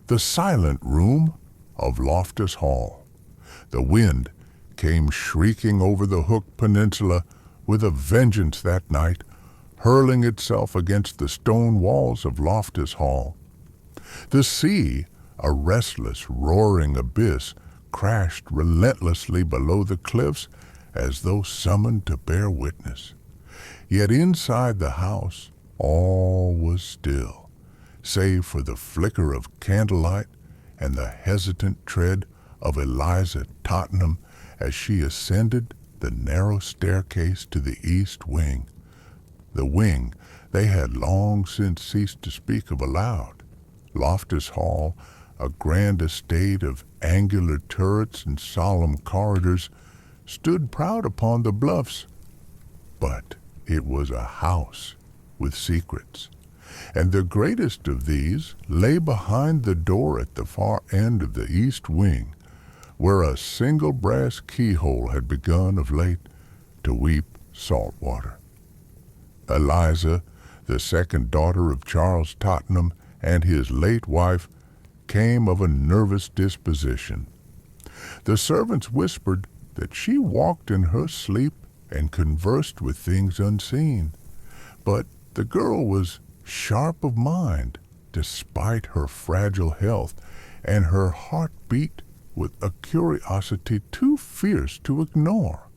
The silent room of Loftus Hall. The wind came shrieking over the Hook Peninsula with a vengeance that night, hurling itself against the stone walls of Loftus Hall. The sea, a restless, roaring abyss, crashed relentlessly below the cliffs as though summoned to bear witness. Yet inside the house all was still, save for the flicker of candlelight and the hesitant tread of Eliza Tottenham as she ascended the narrow staircase to the east wing, the wing they had long since ceased to speak of aloud. Loftus Hall, a grand estate of angular turrets and solemn corridors, stood proud upon the bluffs, but it was a house with secrets, and the greatest of these lay behind the door at the far end of the east wing, where a single brass keyhole had begun of late to weep salt water. Eliza, the second daughter of Charles Tottenham and his late wife, came of a nervous disposition. The servants whispered that she walked in her sleep and conversed with things unseen, but the girl was sharp of mind despite her fragile health, and her heart beat with a curiosity too fierce to ignore.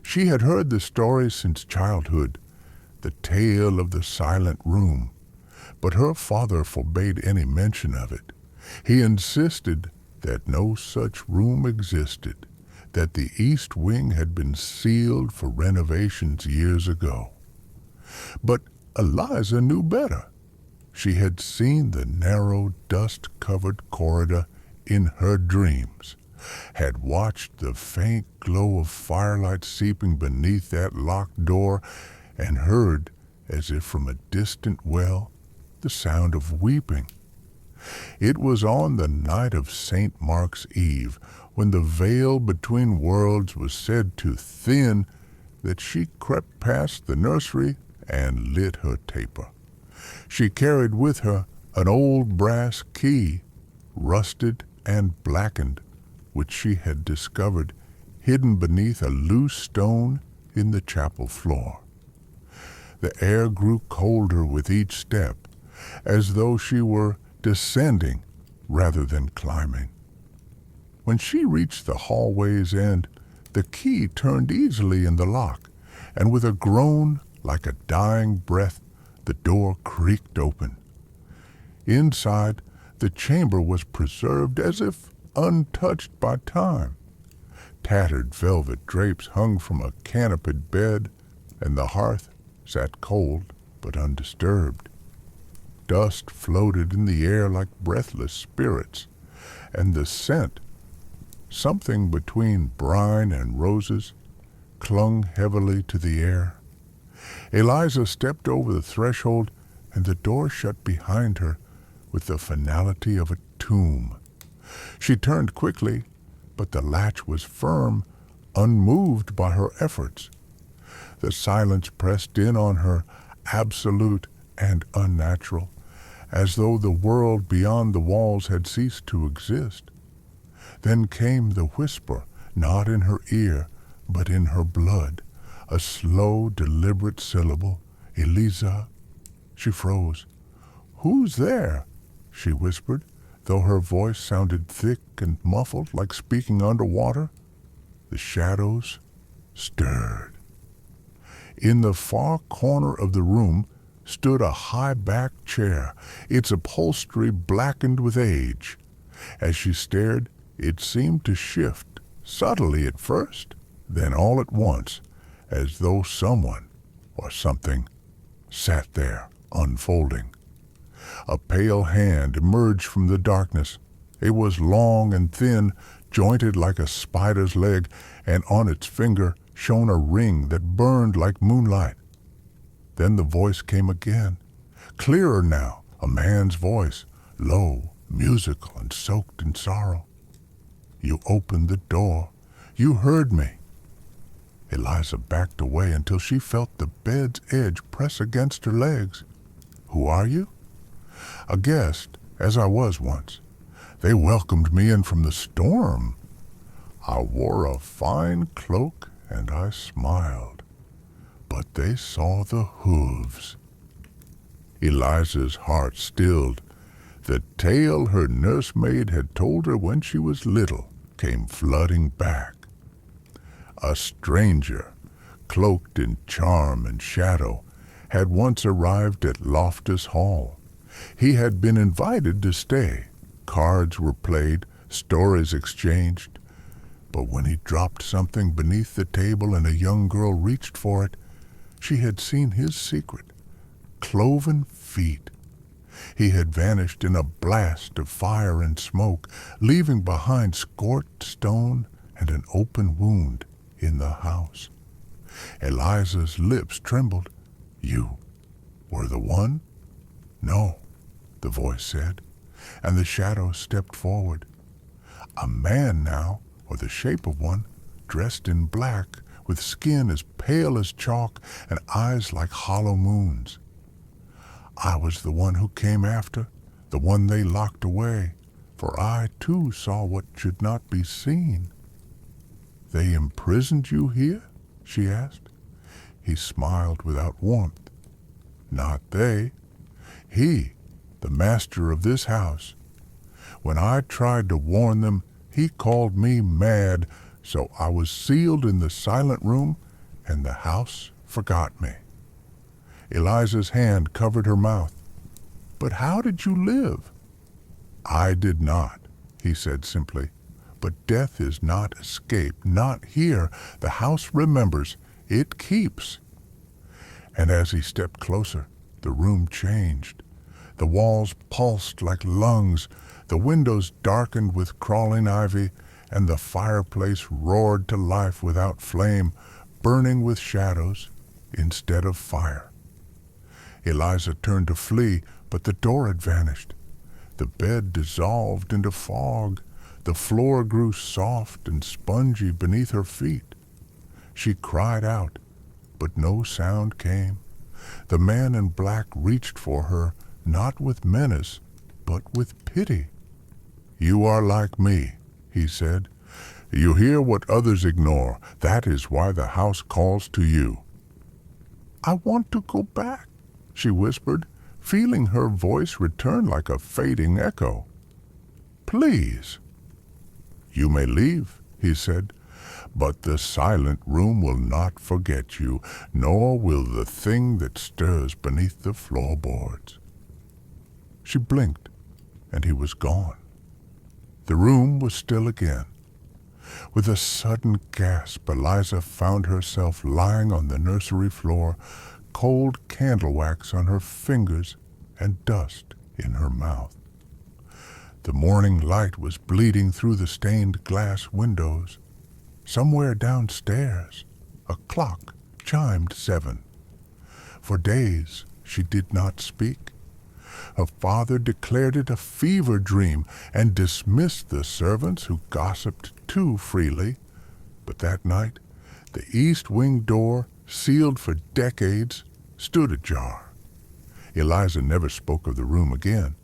She had heard the story since childhood, the tale of the silent room, but her father forbade any mention of it. He insisted that no such room existed, that the east wing had been sealed for renovations years ago. But Eliza knew better. She had seen the narrow, dust-covered corridor in her dreams, had watched the faint glow of firelight seeping beneath that locked door, and heard, as if from a distant well, the sound of weeping. It was on the night of St. Mark's Eve, when the veil between worlds was said to thin, that she crept past the nursery and lit her taper. She carried with her an old brass key, rusted and blackened, which she had discovered hidden beneath a loose stone in the chapel floor. The air grew colder with each step, as though she were descending rather than climbing. When she reached the hallway's end, the key turned easily in the lock, and with a groan like a dying breath, the door creaked open. Inside, the chamber was preserved as if untouched by time. Tattered velvet drapes hung from a canopied bed, and the hearth sat cold but undisturbed. Dust floated in the air like breathless spirits, and the scent, something between brine and roses, clung heavily to the air. Eliza stepped over the threshold, and the door shut behind her with the finality of a tomb. She turned quickly, but the latch was firm, unmoved by her efforts. The silence pressed in on her, absolute and unnatural, as though the world beyond the walls had ceased to exist. Then came the whisper, not in her ear, but in her blood, a slow, deliberate syllable, "Eliza." She froze. "Who's there?" she whispered, though her voice sounded thick and muffled like speaking underwater. The shadows stirred. In the far corner of the room stood a high-backed chair, its upholstery blackened with age. As she stared, it seemed to shift, subtly at first, then all at once, as though someone or something sat there, unfolding. A pale hand emerged from the darkness. It was long and thin, jointed like a spider's leg, and on its finger shone a ring that burned like moonlight. Then the voice came again, clearer now, a man's voice, low, musical, and soaked in sorrow. "You opened the door. You heard me." Eliza backed away until she felt the bed's edge press against her legs. "Who are you?" "A guest, as I was once. They welcomed me in from the storm. I wore a fine cloak and I smiled, but they saw the hooves. Eliza's heart stilled. The tale her nursemaid had told her when she was little came flooding back. A stranger, cloaked in charm and shadow, had once arrived at Loftus Hall. He had been invited to stay. Cards were played, stories exchanged. But when he dropped something beneath the table and a young girl reached for it, she had seen his secret: cloven feet. He had vanished in a blast of fire and smoke, leaving behind scorched stone and an open wound in the house. Eliza's lips trembled. "You were the one?" "No," the voice said, and the shadow stepped forward. A man now, or the shape of one, dressed in black, with skin as pale as chalk and eyes like hollow moons. "I was the one who came after, the one they locked away, for I too saw what should not be seen." "They imprisoned you here?" she asked. He smiled without warmth. "Not they. He, the master of this house. When I tried to warn them, he called me mad, so I was sealed in the silent room, and the house forgot me." Eliza's hand covered her mouth. "But how did you live?" "I did not," he said simply. "But death is not escape, not here. The house remembers. It keeps." And as he stepped closer, the room changed. The walls pulsed like lungs, the windows darkened with crawling ivy, and the fireplace roared to life without flame, burning with shadows instead of fire. Eliza turned to flee, but the door had vanished. The bed dissolved into fog. The floor grew soft and spongy beneath her feet. She cried out, but no sound came. The man in black reached for her, not with menace, but with pity. "You are like me," he said. "You hear what others ignore. That is why the house calls to you." "I want to go back," she whispered, feeling her voice return like a fading echo. "Please." "You may leave," he said, "but the silent room will not forget you, nor will the thing that stirs beneath the floorboards." She blinked, and he was gone. The room was still again. With a sudden gasp, Eliza found herself lying on the nursery floor, cold candle wax on her fingers and dust in her mouth. The morning light was bleeding through the stained glass windows. Somewhere downstairs, a clock chimed 7. For days she did not speak. Her father declared it a fever dream and dismissed the servants who gossiped too freely. But that night, the east wing door, sealed for decades, stood ajar. Eliza never spoke of the room again,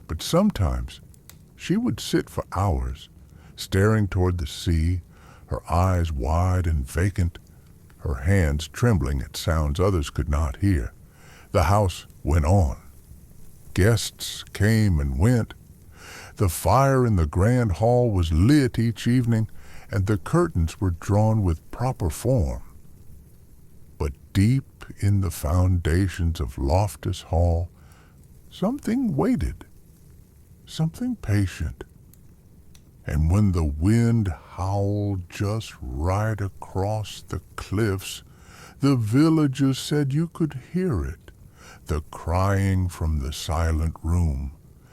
but sometimes she would sit for hours, staring toward the sea, her eyes wide and vacant, her hands trembling at sounds others could not hear. The house went on. Guests came and went. The fire in the grand hall was lit each evening, and the curtains were drawn with proper form. But deep in the foundations of Loftus Hall, something waited, something patient. And when the wind howled just right across the cliffs, the villagers said you could hear it, the crying from the silent room.